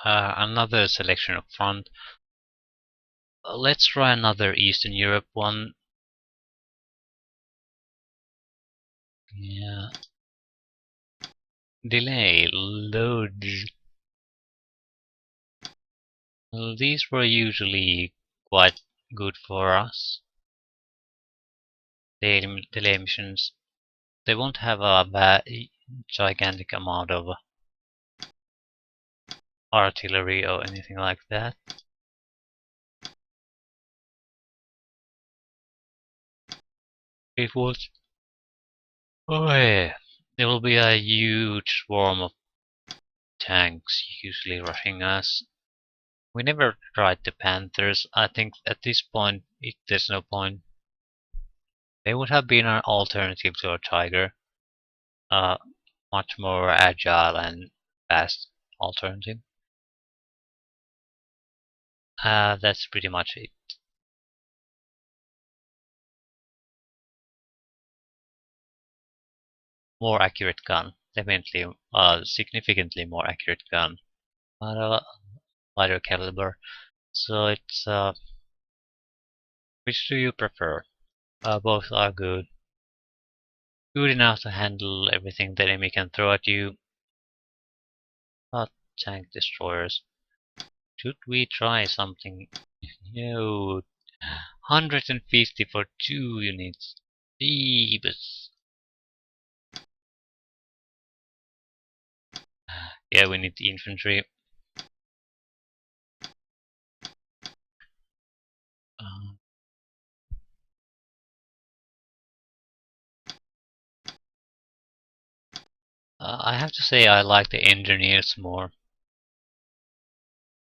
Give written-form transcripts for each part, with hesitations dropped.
Another selection up front. Let's try another Eastern Europe one. Yeah. Delay, load. Well, these were usually quite good for us. Delay missions. They won't have a gigantic amount of artillery or anything like that. It was. Oh yeah. There will be a huge swarm of tanks usually rushing us. We never tried the Panthers. I think at this point there's no point. They would have been an alternative to a Tiger. Uh, much more agile and fast alternative. That's pretty much it. More accurate gun. Definitely significantly more accurate gun. But lighter caliber. So it's which do you prefer? Both are good. Good enough to handle everything the enemy can throw at you. Not tank destroyers. Should we try something? No. 150 for 2 units. Jeebus. Yeah, we need the infantry. Uh, I have to say I like the engineers more.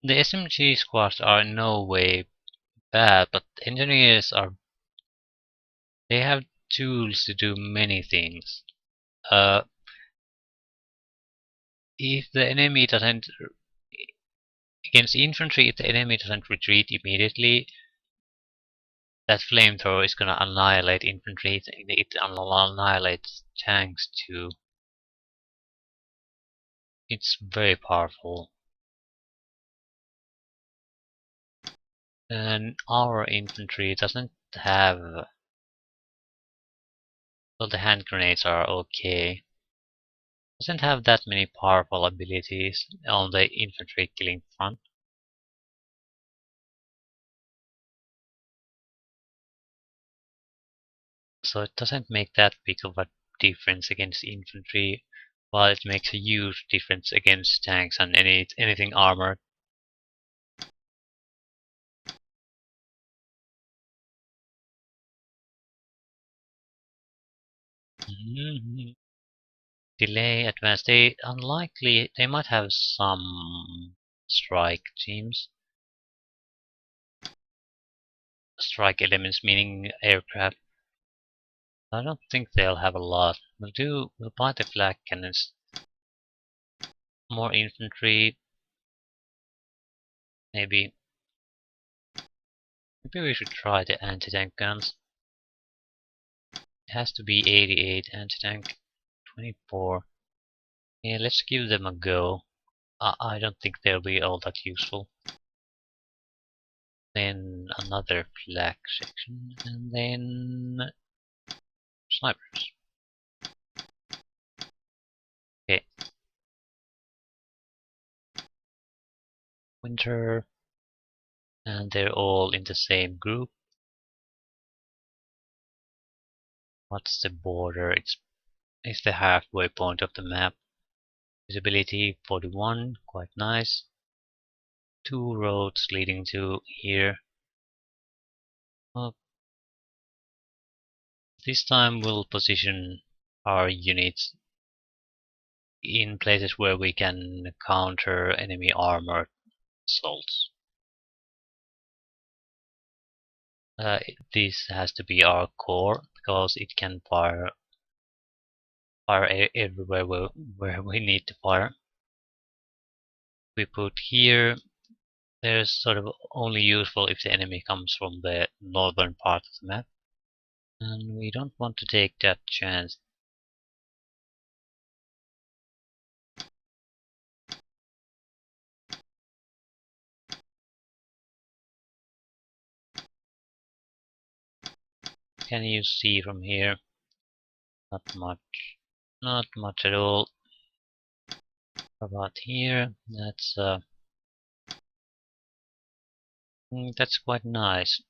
The SMG squads are in no way bad, but engineers are. They have tools to do many things. Uh, if the enemy doesn't. Against infantry, if the enemy doesn't retreat immediately, that flamethrower is gonna annihilate infantry. It annihilates tanks too. It's very powerful. And our infantry doesn't have. Well, the hand grenades are okay. Doesn't have that many powerful abilities on the infantry killing front. So it doesn't make that big of a difference against infantry, while it makes a huge difference against tanks and anything armored. Delay, advance. They unlikely. They might have some strike teams. Strike elements meaning aircraft. I don't think they'll have a lot. We'll buy the flak cannons. More infantry. Maybe we should try the anti-tank guns. It has to be 88 anti-tank. 24. Yeah, let's give them a go. I don't think they'll be all that useful. Then another flak section, and then snipers. Okay. Winter, and they're all in the same group. What's the border? It's the halfway point of the map. Visibility 41, quite nice. 2 roads leading to here. Well, this time we'll position our units in places where we can counter enemy armored assaults. This has to be our core because it can fire everywhere where we need to fire. We put here. They're sort of only useful if the enemy comes from the northern part of the map. And we don't want to take that chance. can you see from here? Not much. Not much at all. How about here? That's quite nice.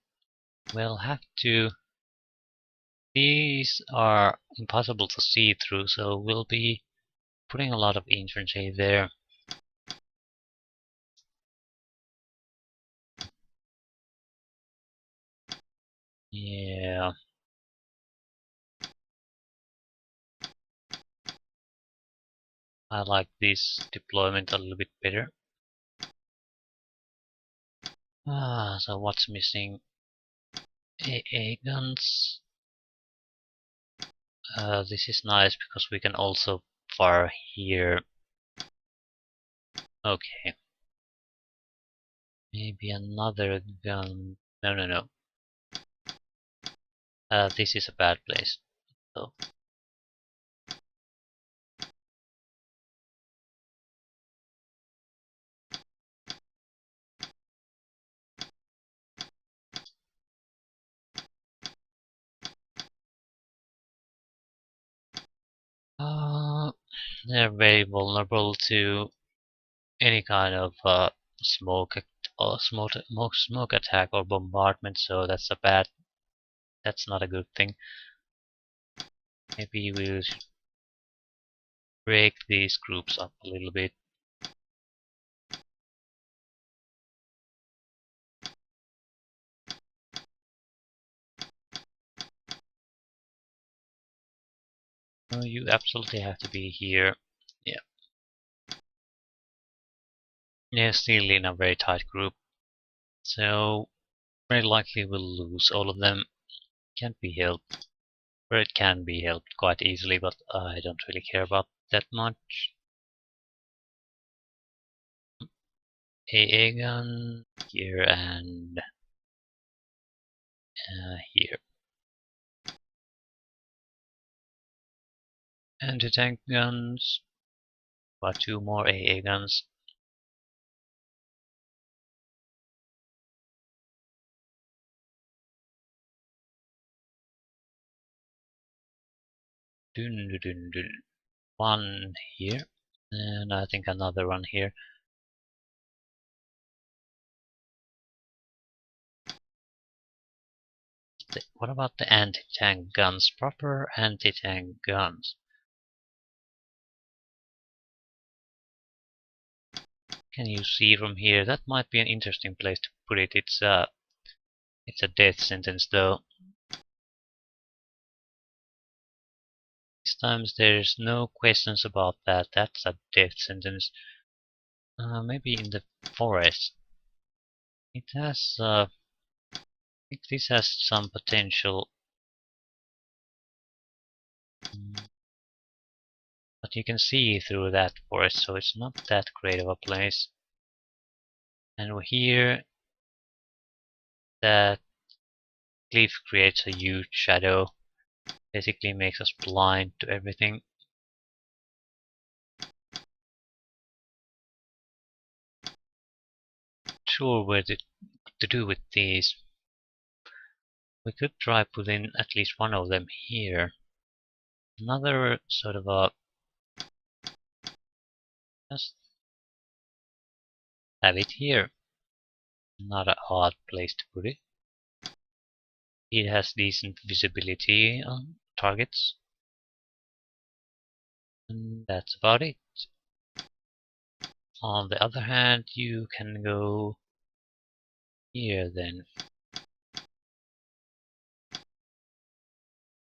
We'll have to. These are impossible to see through, so we'll be putting a lot of infantry there. Yeah. I like this deployment a little bit better. So what's missing? AA guns. This is nice because we can also fire here. Okay. Maybe another gun. No, no, no. This is a bad place. So. They're very vulnerable to any kind of smoke attack or bombardment, so that's not a good thing. Maybe we should break these groups up a little bit. You absolutely have to be here. Yeah. Yeah, still in a very tight group. So very likely we'll lose all of them. Can't be helped. Or it can be helped quite easily, but I don't really care about that much. AA gun here and here. Anti-tank guns. About 2 more AA guns. Dun, dun, dun, dun. One here, and I think another one here. What about the anti-tank guns? Proper anti-tank guns. Can you see from here? That might be an interesting place to put it. It's a death sentence though. These times there's no questions about that. That's a death sentence. Maybe in the forest. It has. I think this has some potential. But you can see through that forest, so it's not that great of a place. And here, that cliff creates a huge shadow. Basically makes us blind to everything. Sure what to do with these. We could try putting at least one of them here. Another sort of a just have it here. Not an odd place to put it. It has decent visibility on targets. And that's about it. On the other hand, you can go here then.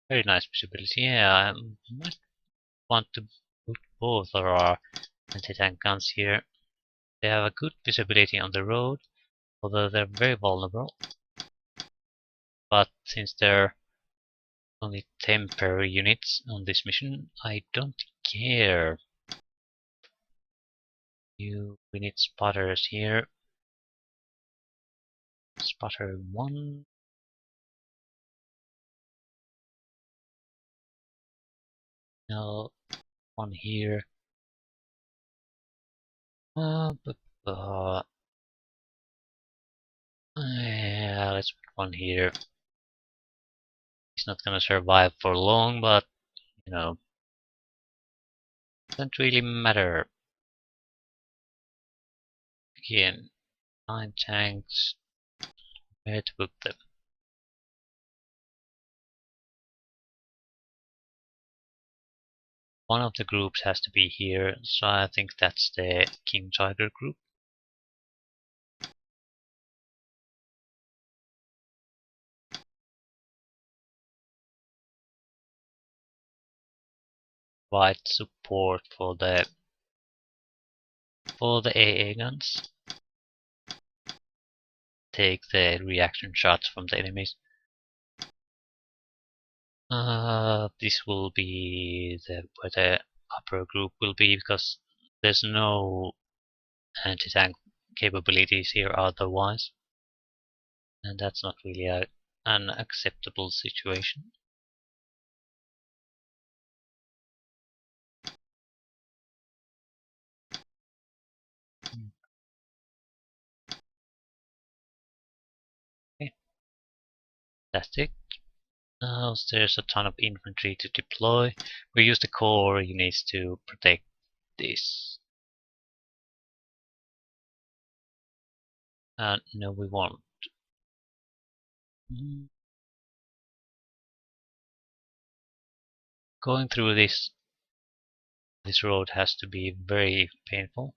Very nice visibility. Yeah, I might want to put both of our anti-tank guns here. They have a good visibility on the road, although they're very vulnerable. But since they're only temporary units on this mission, I don't care. We need spotters here. Spotter 1. No, one here. Yeah, let's put one here. It's not gonna survive for long, but you know, doesn't really matter. Again, 9 tanks. Where to put them? One of the groups has to be here, so I think that's the King Tiger group. Provide support for the AA guns. Take the reaction shots from the enemies. This will be where the upper group will be, because there's no anti-tank capabilities here otherwise, and that's not really an acceptable situation. Okay, fantastic. Now there's a ton of infantry to deploy. We use the core units to protect this. No, we won't. Going through this road has to be very painful.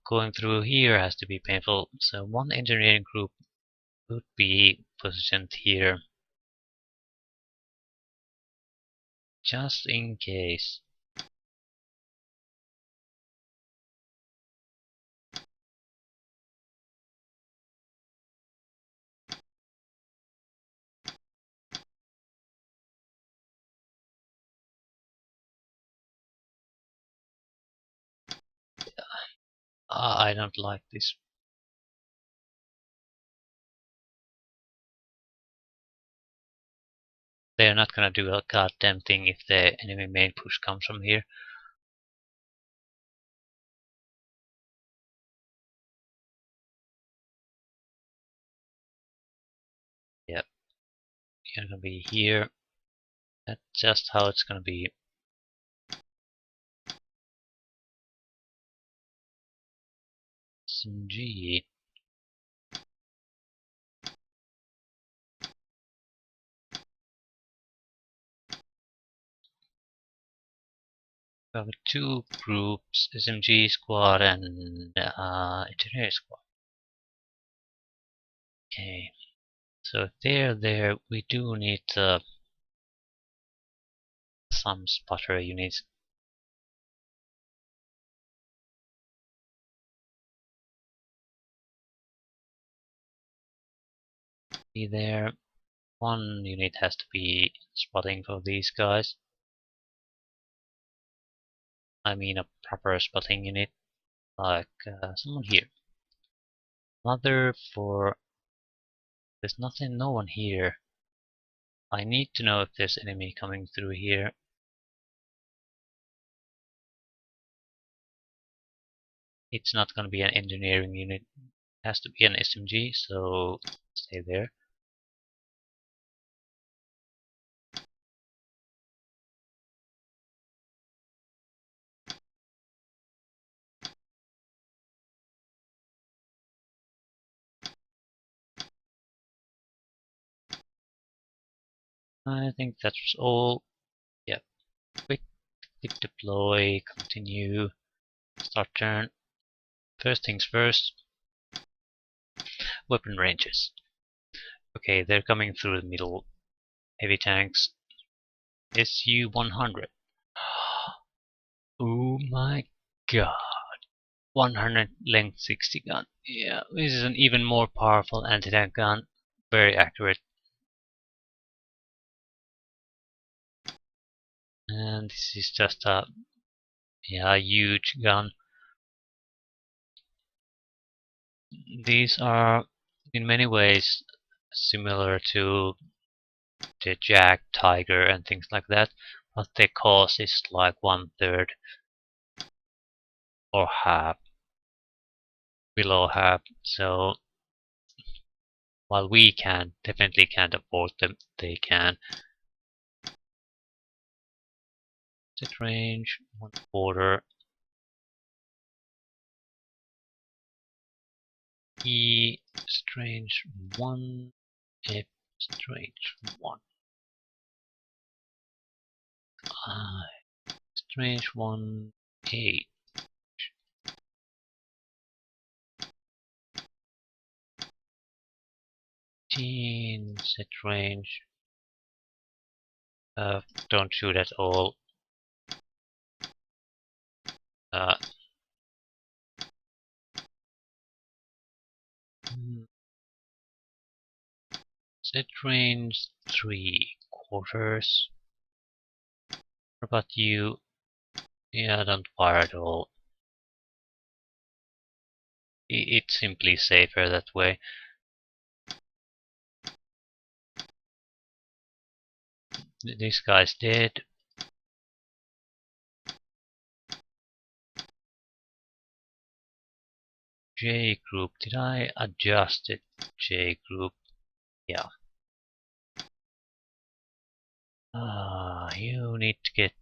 Going through here has to be painful. So one engineering group would be positioned here, just in case. I don't like this. They're not gonna do a goddamn thing if the enemy main push comes from here. Yep, you're gonna be here. That's just how it's gonna be. SMG. We have 2 groups, SMG squad and engineer squad. Okay, so if they're there, we do need some spotter units. Be there. One unit has to be spotting for these guys. I mean a proper spotting unit, like someone here. Another for... There's nothing, no one here. I need to know if there's enemy coming through here. It's not gonna be an engineering unit. It has to be an SMG, so stay there. I think that's all. Yeah. Quick deploy, continue, start turn. First things first, weapon ranges. Okay, they're coming through the middle. Heavy tanks. SU-100. Oh my god. 100 length 60 gun. Yeah, this is an even more powerful anti-tank gun. Very accurate. And this is just a huge gun. These are in many ways similar to the Jag, Tiger and things like that, but the cost is like 1/3 or half, below half. So While we can, definitely can't afford them, they can. Set range, 1/4. E strange 1, F strange 1. I strange 1, A. Set range. Don't shoot at all. Uh, Set range 3/4. What about you? Yeah, don't fire at all. It's simply safer that way. This guy's dead. J group. Did I adjust it? J group. Yeah. You need to get.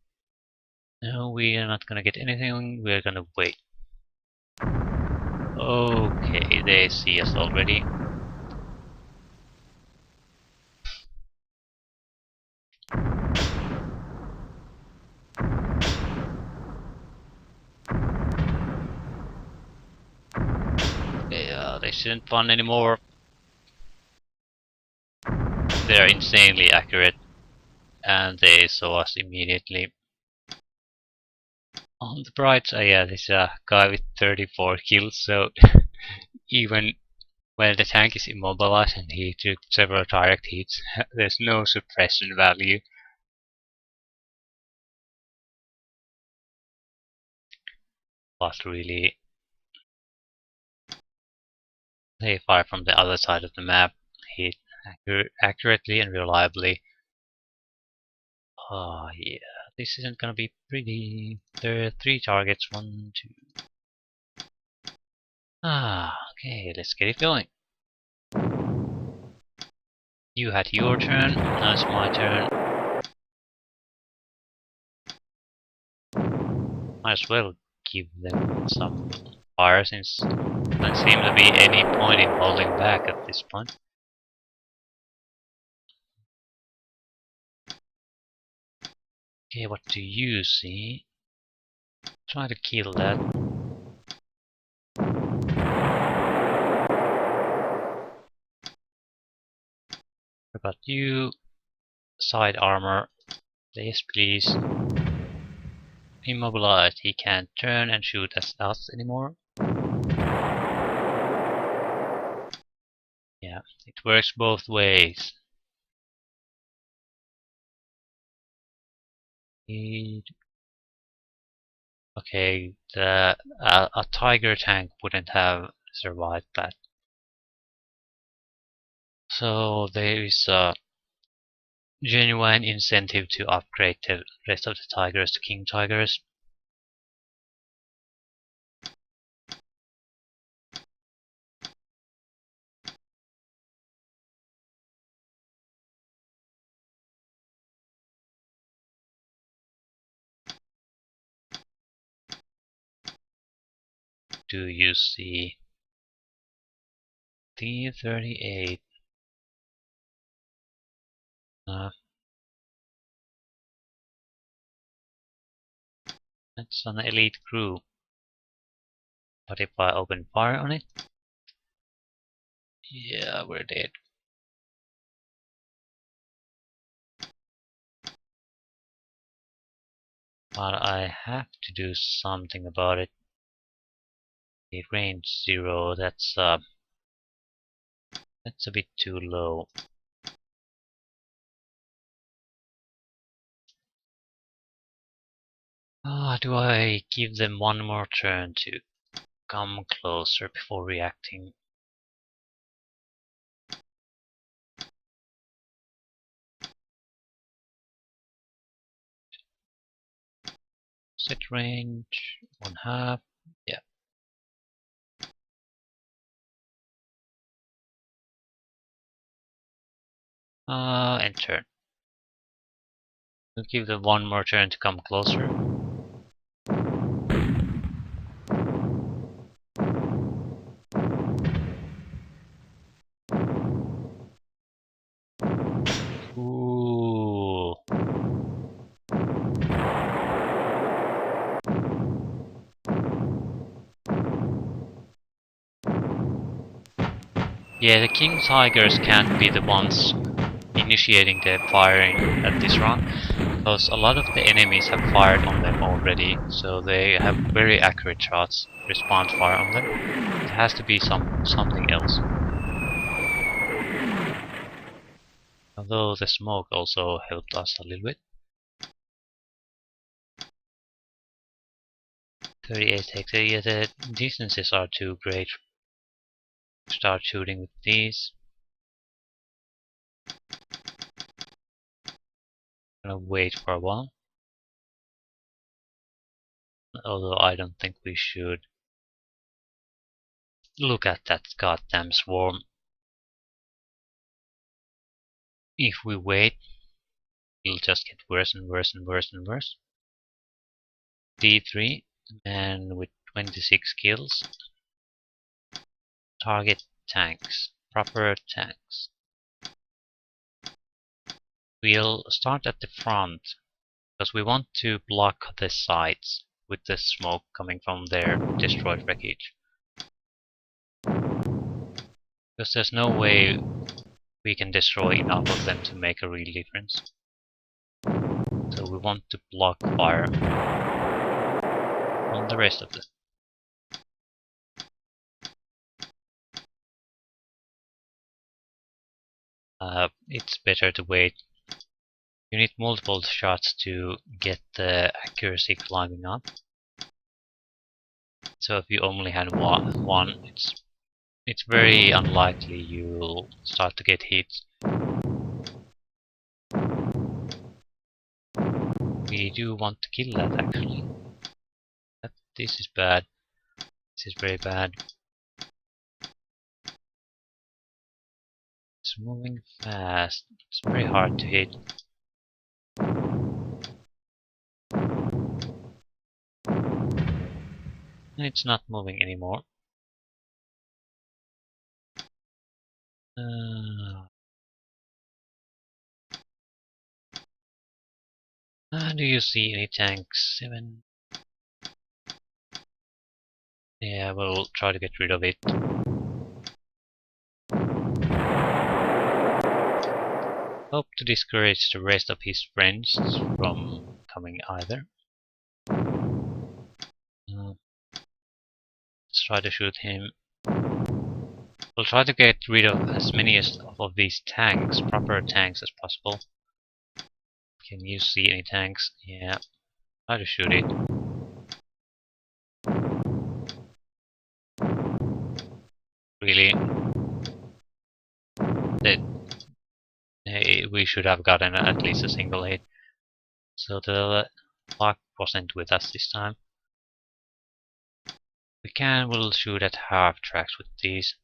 No, we are not gonna get anything. We're gonna wait. Okay, they see us already. Yeah, they shouldn't fun anymore. They're insanely accurate, and they saw us immediately. On the bright side, yeah, there's a guy with 34 kills, so even when the tank is immobilized and he took several direct hits, there's no suppression value. But really, they fire from the other side of the map, hit accurately and reliably. Oh yeah, this isn't gonna be pretty. There are 3 targets, 1, 2. Okay, let's get it going. You had your turn, now it's my turn. Might as well give them some fire since there doesn't seem to be any point in holding back at this point. Okay, what do you see? Try to kill that. What about you? Side armor. Yes, please. Immobilized. He can't turn and shoot at us anymore. Yeah, it works both ways. Okay, a tiger tank wouldn't have survived that. So there is a genuine incentive to upgrade the rest of the tigers to king tigers. Do you see T-38? That's an elite crew. But if I open fire on it, yeah, we're dead. But I have to do something about it. The range 0, that's a bit too low. Do I give them one more turn to come closer before reacting? Set range 1/2. Yeah. End turn. We'll give them one more turn to come closer. Ooh. Yeah, the King Tigers can't be the ones initiating the firing at this round, because a lot of the enemies have fired on them already, so they have very accurate shots, response fire on them. It has to be something else. Although the smoke also helped us a little bit. 38 hectare, yeah, the distances are too great. Start shooting with these. Gonna wait for a while. Although I don't think we should. Look at that goddamn swarm. If we wait, it'll just get worse and worse and worse and worse. D3, and with 26 kills. Target tanks. Proper tanks. We'll start at the front, because we want to block the sides with the smoke coming from their destroyed wreckage. Because there's no way we can destroy enough of them to make a real difference. So we want to block fire on the rest of them. It's better to wait. You need multiple shots to get the accuracy climbing up. So if you only had one, it's very unlikely you'll start to get hits. We do want to kill that actually. This is bad. This is very bad. It's moving fast. It's very hard to hit. And it's not moving anymore. Do you see any tanks? 7. Yeah, we'll try to get rid of it. Hope to discourage the rest of his friends from coming either. Let's try to shoot him. We'll try to get rid of as many of these tanks, proper tanks, as possible. Can you see any tanks? Yeah. Try to shoot it. Really? We should have gotten at least a single hit. So the luck wasn't with us this time. We'll shoot at half tracks with these.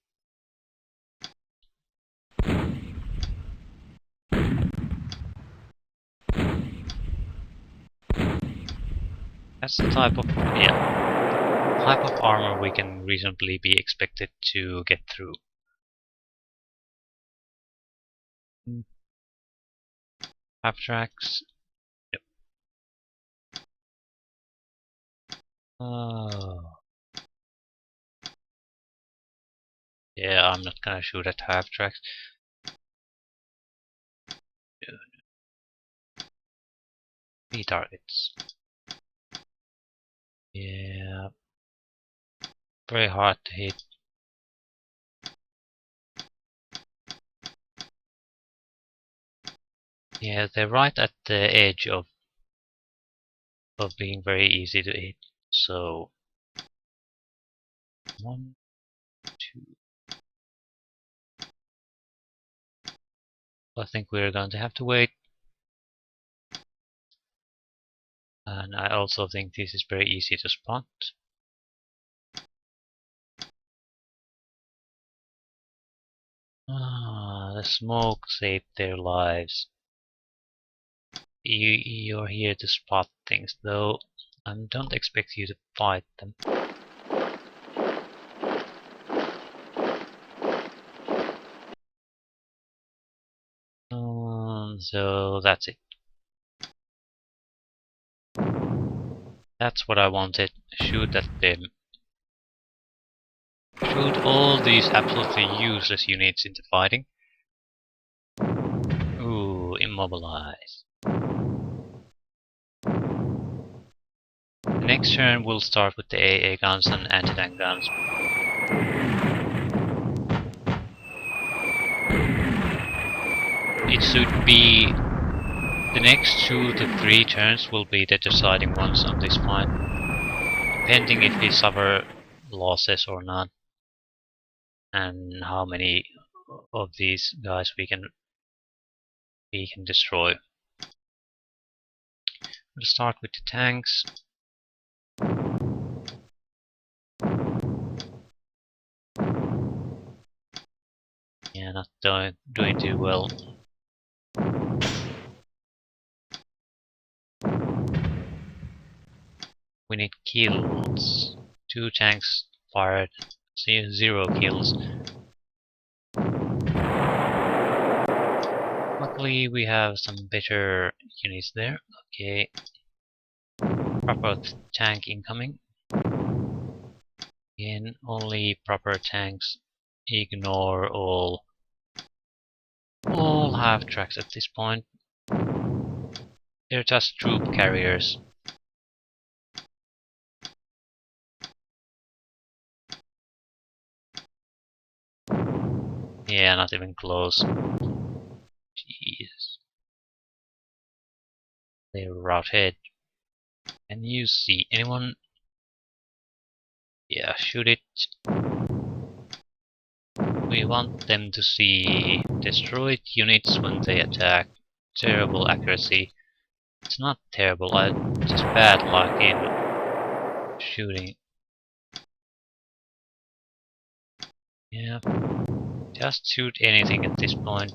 That's the type of armor we can reasonably be expected to get through. Half tracks. Yep. Oh. Yeah, I'm not gonna shoot at half tracks. 3 targets. Yeah. Very hard to hit. Yeah, they're right at the edge of being very easy to hit. So 1, 2. I think we're going to have to wait. And I also think this is very easy to spot. The smoke saved their lives. You're here to spot things, though I don't expect you to fight them. So that's it. That's what I wanted. Shoot at them. Shoot all these absolutely useless units into fighting. Ooh, immobilize. The next turn we'll start with the AA guns and anti-tank guns. It should be the next 2 to 3 turns will be the deciding ones on this fight, depending if we suffer losses or not, and how many of these guys we can destroy. We'll start with the tanks. Yeah, not doing too well. We need kills. 2 tanks fired, 0 kills. Luckily we have some better units there. Okay. Proper tank incoming. Again, only proper tanks. Ignore all half tracks at this point. They're just troop carriers. Yeah, not even close. Jeez. They're route ahead. Can you see anyone? Yeah, shoot it. We want them to see destroyed units when they attack. Terrible accuracy. It's not terrible, just bad luck in shooting. Yeah, just shoot anything at this point.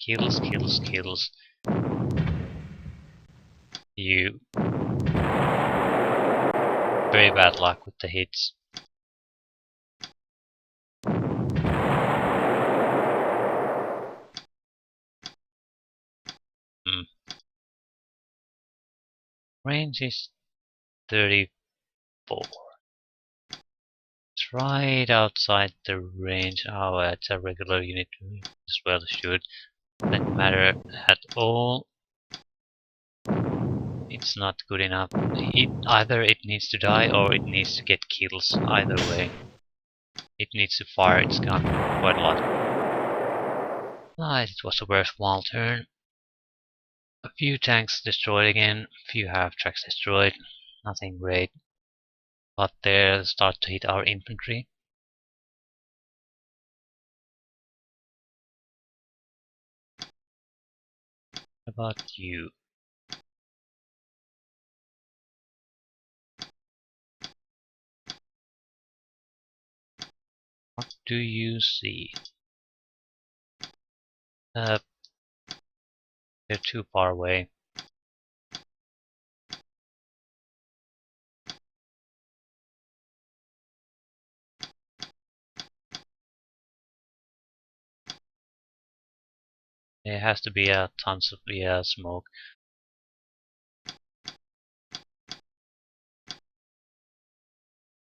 Kills, kills, kills. You. Very bad luck with the hits. Range is 34. It's right outside the range. Oh, it's a regular unit as well. Should not matter at all. It's not good enough. Either it needs to die or it needs to get kills. Either way, it needs to fire its gun quite a lot. Right, it was a worthwhile turn. A few tanks destroyed again, a few half tracks destroyed. Nothing great. But they start to hit our infantry. What about you? What do you see? They're too far away. There has to be tons of smoke.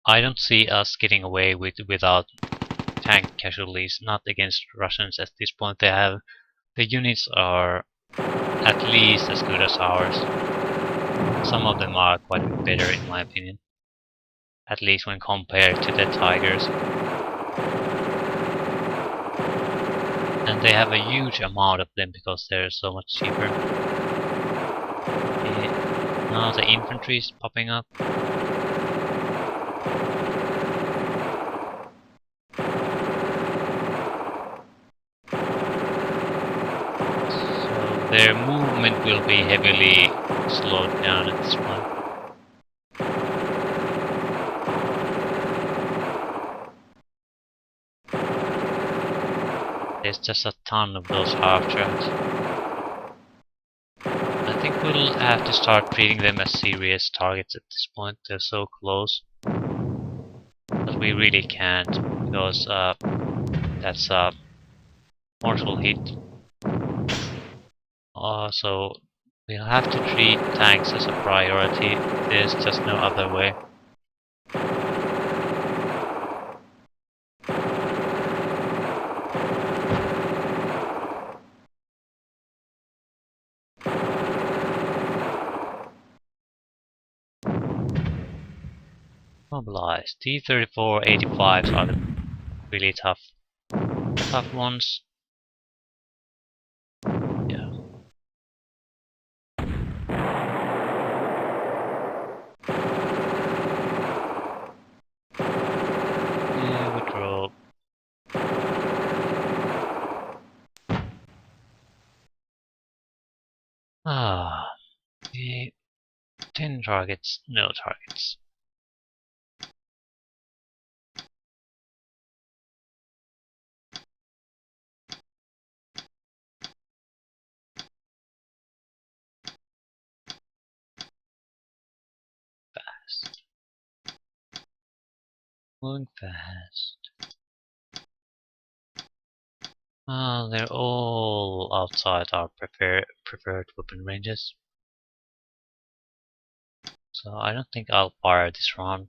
I don't see us getting away without tank casualties, not against Russians at this point. The units are at least as good as ours. Some of them are quite a bit better in my opinion. At least when compared to the Tigers. And they have a huge amount of them because they're so much cheaper. Now the infantry is popping up. So their movement will be heavily slowed down at this point. There's just a ton of those half tracks. I think we'll have to start treating them as serious targets at this point. They're so close. But we really can't, because that's a mortal hit. So we'll have to treat tanks as a priority. There's just no other way. Mobilize. T-34-85s are the really tough ones. Yeah. Yeah, withdraw. The 10 targets, no targets. Fast. Moving fast. They're all outside our preferred weapon ranges. So I don't think I'll fire this round.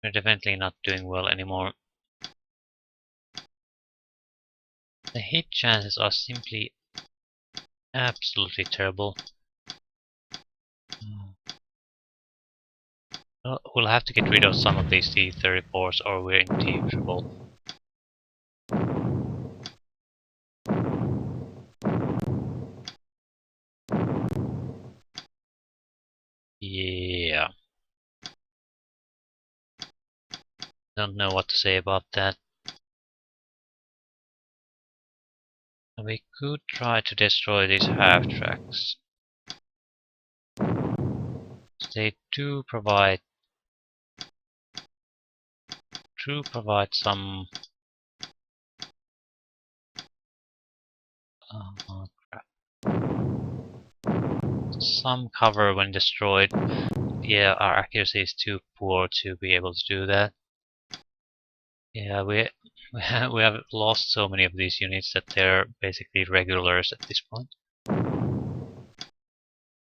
We're definitely not doing well anymore. The hit chances are simply absolutely terrible. We'll have to get rid of some of these T-34s or we're in deep trouble. Yeah. Don't know what to say about that. We could try to destroy these half tracks. They do provide some crap. Some cover when destroyed. Yeah, our accuracy is too poor to be able to do that. Yeah, we have lost so many of these units that they're basically regulars at this point.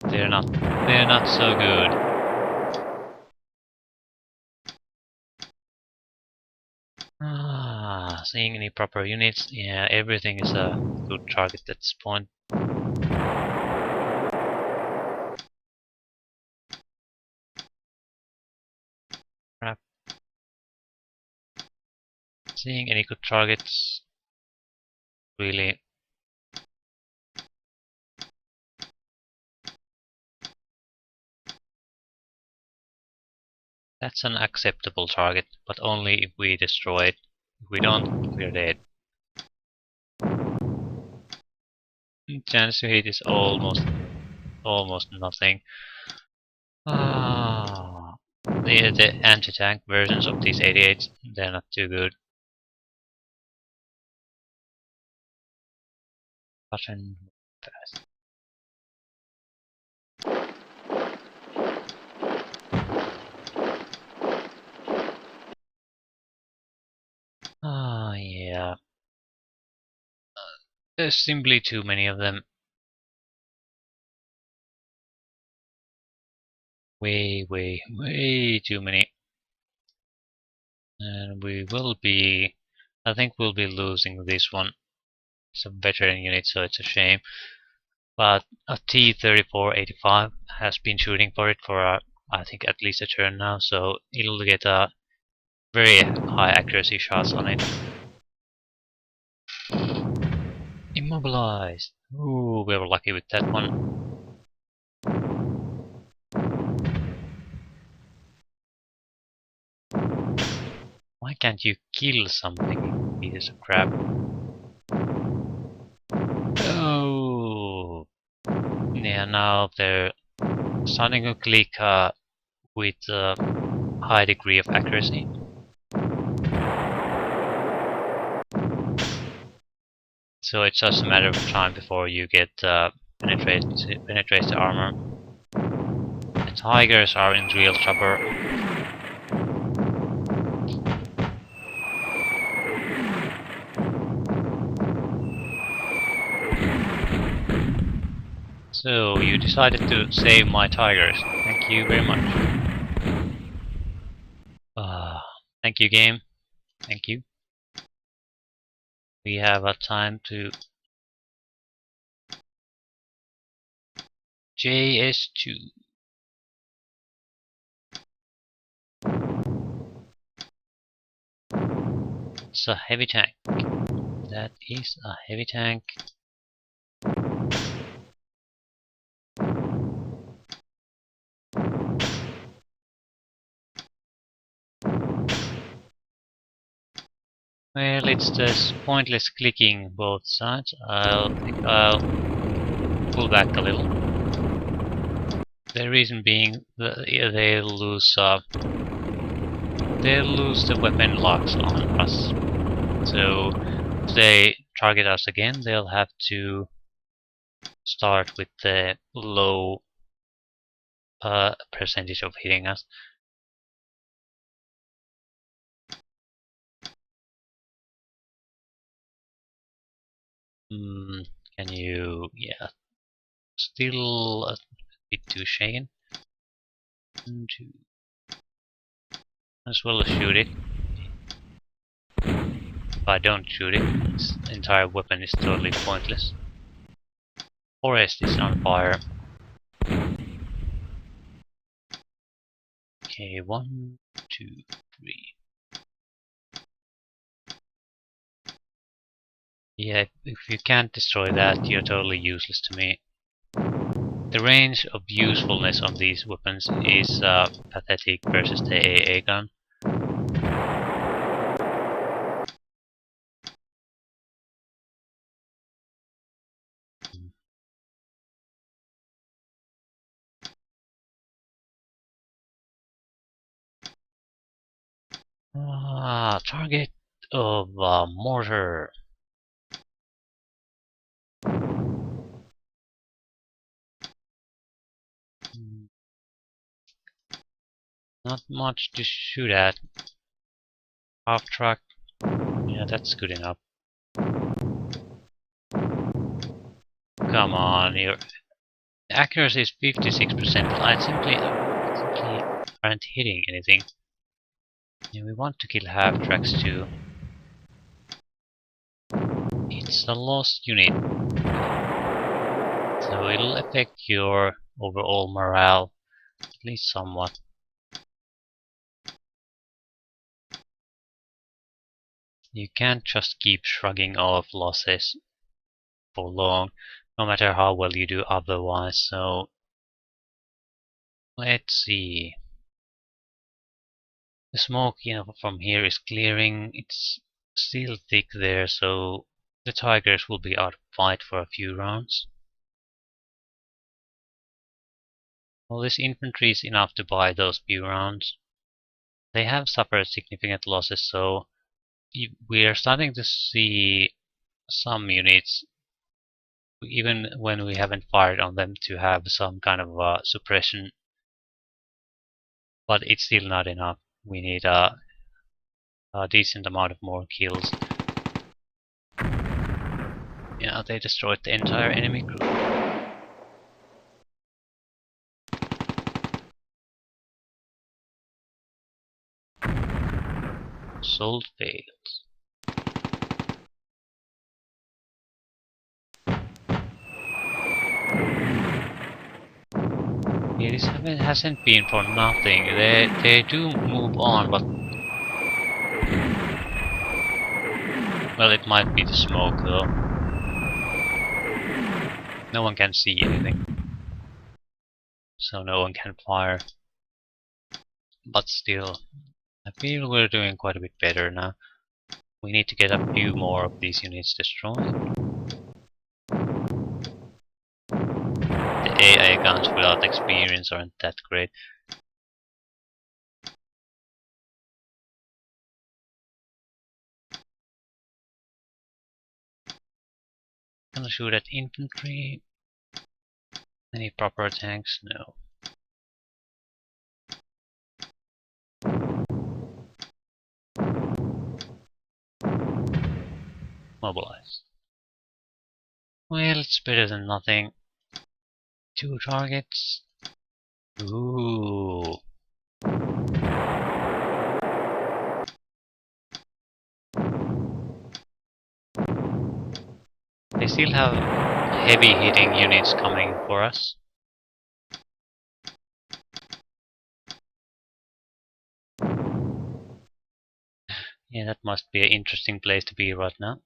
They're not so good. Seeing any proper units? Yeah, everything is a good target at this point. Crap. Seeing any good targets? Really? That's an acceptable target, but only if we destroy it. If we don't, we're dead. Chance to hit is almost nothing. The anti-tank versions of these 88s, they're not too good. Button fast. Yeah. There's simply too many of them. Way too many. And I think we'll be losing this one. It's a veteran unit, so it's a shame. But a T-34-85 has been shooting for it for I think at least a turn now, so it'll get a very high accuracy shots on it. Immobilized. Ooh, we were lucky with that one. Why can't you kill something, you piece of crap? Oh, yeah. Now they're starting to click with a high degree of accuracy. So it's just a matter of time before you get penetrates the armor. The tigers are in real trouble. So you decided to save my tigers. Thank you very much. Thank you, game. Thank you. We have a time to JS2. It's a heavy tank. That is a heavy tank. Well, it's just pointless clicking both sides. I think I'll pull back a little. The reason being that they'll lose the weapon locks on us. So if they target us again, they'll have to start with the low percentage of hitting us. Can you, yeah, still a bit too shaken. As well as shoot it. If I don't shoot it, this entire weapon is totally pointless. Forest is on fire. Okay, 1, 2, 3. Yeah, if you can't destroy that, you're totally useless to me. The range of usefulness of these weapons is pathetic versus the AA gun. Target of mortar. Not much to shoot at. Half track. Yeah, that's good enough. Come on, your accuracy is 56%. I simply aren't hitting anything. Yeah, we want to kill half tracks too. It's a lost unit, so it'll affect your overall morale, at least somewhat. You can't just keep shrugging off losses for long, no matter how well you do otherwise, so let's see. The smoke, from here is clearing. It's still thick there, so the tigers will be out of fight for a few rounds. Well, this infantry is enough to buy those few rounds. They have suffered significant losses, so we are starting to see some units, even when we haven't fired on them, to have some kind of suppression. But it's still not enough. We need a decent amount of more kills. Yeah, they destroyed the entire enemy group. Assault fails. It hasn't been for nothing. They do move on, but well, it might be the smoke though. No one can see anything, so no one can fire. But still, I feel we're doing quite a bit better now. We need to get a few more of these units destroyed. The AI guns without experience aren't that great. Gonna shoot at infantry. Any proper tanks? No. Mobilize. Well, it's better than nothing. 2 targets. Ooh. They still have heavy hitting units coming for us. Yeah, that must be an interesting place to be right now.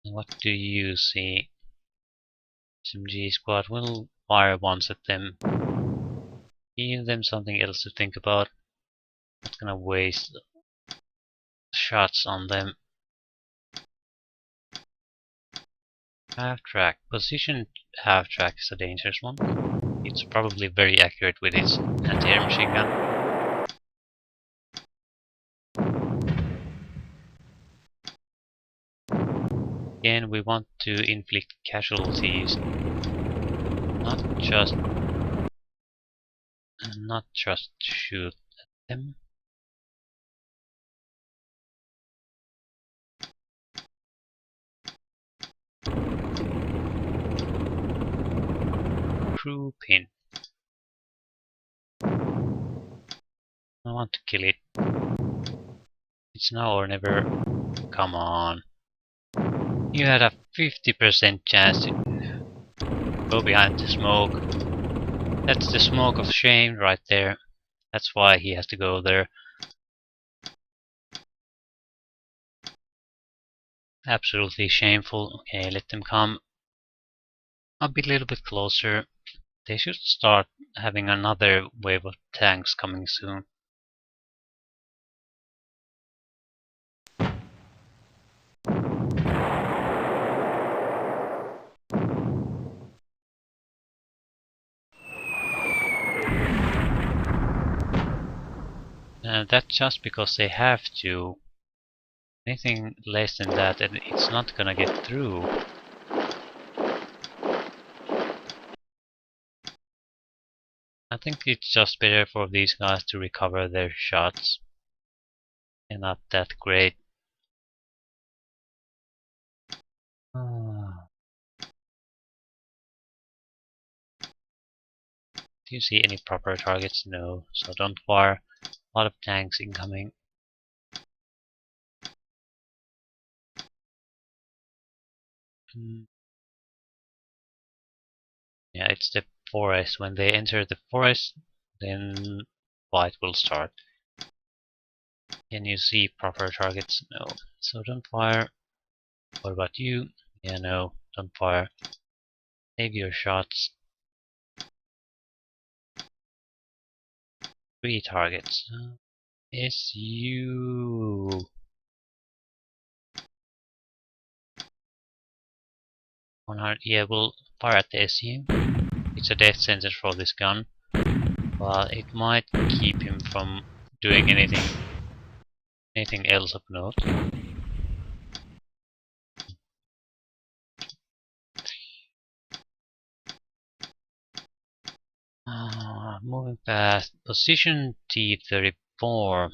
What do you see? SMG squad will fire once at them. Give them something else to think about. Not gonna waste shots on them. Half track. Position half track is a dangerous one. It's probably very accurate with its anti-air machine gun. Again, we want to inflict casualties, not just shoot at them. Crew pin. I want to kill it. It's now or never. Come on. You had a 50% chance to go behind the smoke. That's the smoke of shame right there. That's why he has to go there. Absolutely shameful. Okay, let them come a little bit closer. They should start having another wave of tanks coming soon. That's just because they have to. Anything less than that, and it's not gonna get through. I think it's just better for these guys to recover their shots. They're not that great. Do you see any proper targets? No, so don't fire. A lot of tanks incoming. Yeah, it's the forest. When they enter the forest, then fight will start. Can you see proper targets? No. So don't fire. What about you? Yeah, no, don't fire. Save your shots. 3 targets. SU. Yeah, we'll fire at the SU. It's a death sentence for this gun, but it might keep him from doing anything else of note. Moving past position T34.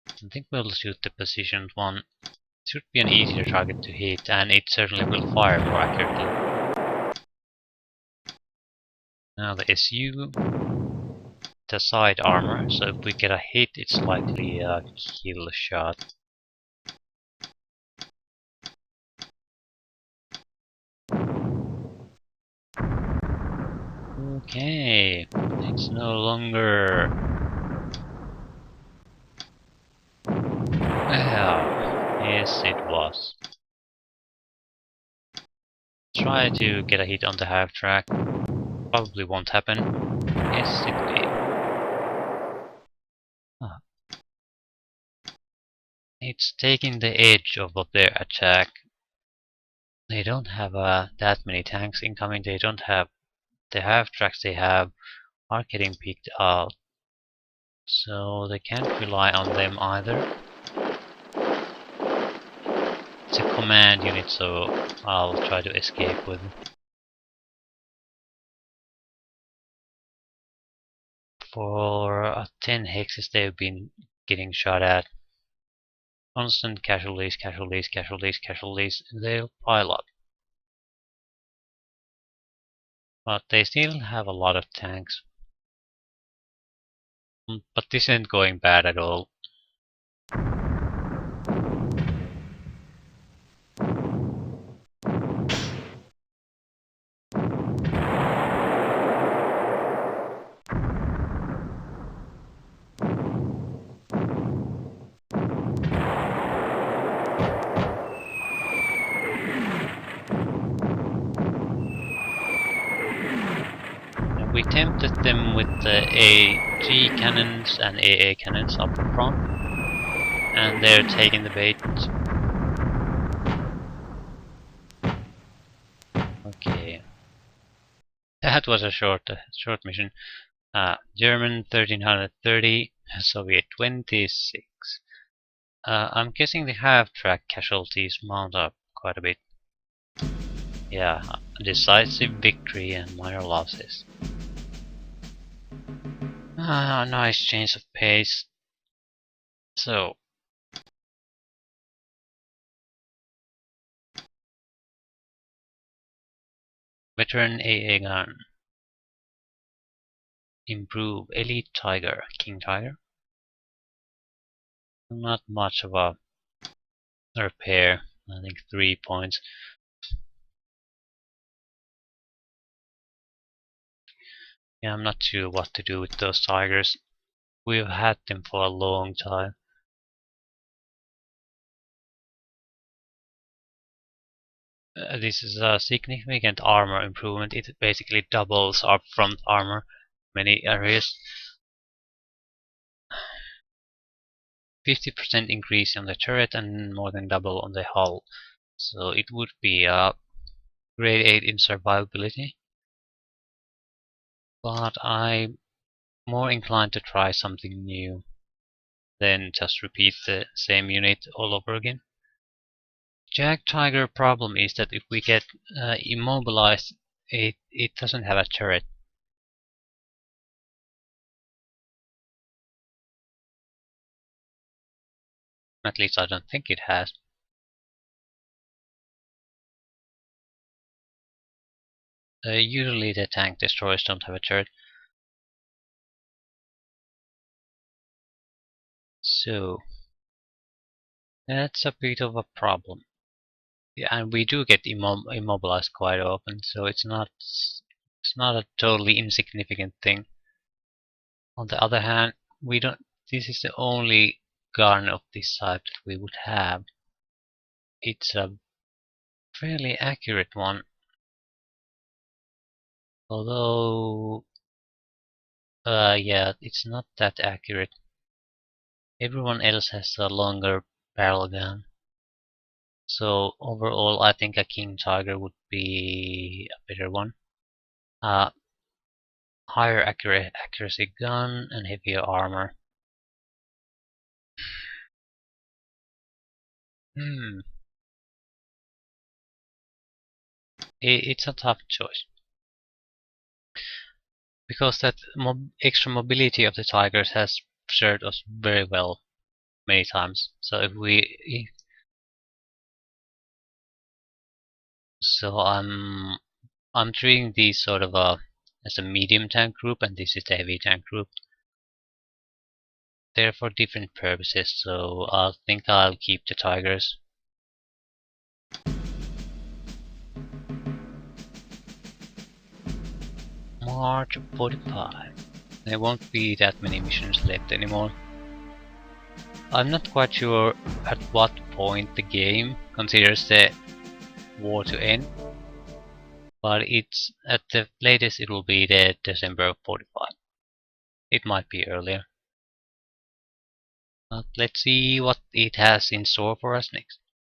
I think we'll shoot the positioned one. It should be an easier target to hit, and it certainly will fire more accurately. Now the SU, the side armor, so if we get a hit, it's likely a kill shot. Okay, it's no longer. Yes, it was. Try to get a hit on the half track. Probably won't happen. Yes, indeed. Ah, it's taking the edge off of their attack. They don't have that many tanks incoming. They don't have the half tracks they have are getting picked out. So they can't rely on them either. It's a command unit, so I'll try to escape with it. For 10 hexes they've been getting shot at. Constant casualties, casualties, casualties, casualties. They'll pile up. But they still have a lot of tanks. But this isn't going bad at all. We tempted them with the AG cannons and AA cannons up front, and they're taking the bait. Okay, that was a short mission. German 1330, Soviet 26. I'm guessing the half-track casualties mount up quite a bit. Yeah, decisive victory and minor losses. Nice change of pace. So, veteran AA gun. Improve Elite Tiger, King Tiger. Not much of a repair. I think 3 points. Yeah, I'm not sure what to do with those tigers. We've had them for a long time. This is a significant armor improvement. It basically doubles our front armor in many areas. 50% increase on the turret and more than double on the hull. So it would be a grade 8 in survivability. But I'm more inclined to try something new than just repeat the same unit all over again. Jag Tiger problem is that if we get immobilized, it doesn't have a turret. At least I don't think it has. Usually the tank destroyers don't have a turret. So that's a bit of a problem. Yeah, and we do get immobilized quite often, so it's not a totally insignificant thing. On the other hand, we don't. This is the only gun of this type that we would have. It's a fairly accurate one, although yeah, it's not that accurate. Everyone else has a longer barrel gun. So overall, I think a King Tiger would be a better one. Higher accuracy gun and heavier armor. It's a tough choice. Because that extra mobility of the Tigers has served us very well many times. So I'm treating these sort of as a medium tank group, and this is the heavy tank group. They're for different purposes, so I think I'll keep the Tigers. March 45. There won't be that many missions left anymore. I'm not quite sure at what point the game considers the war to end, but it's at the latest it will be the December of 45. It might be earlier. But let's see what it has in store for us next.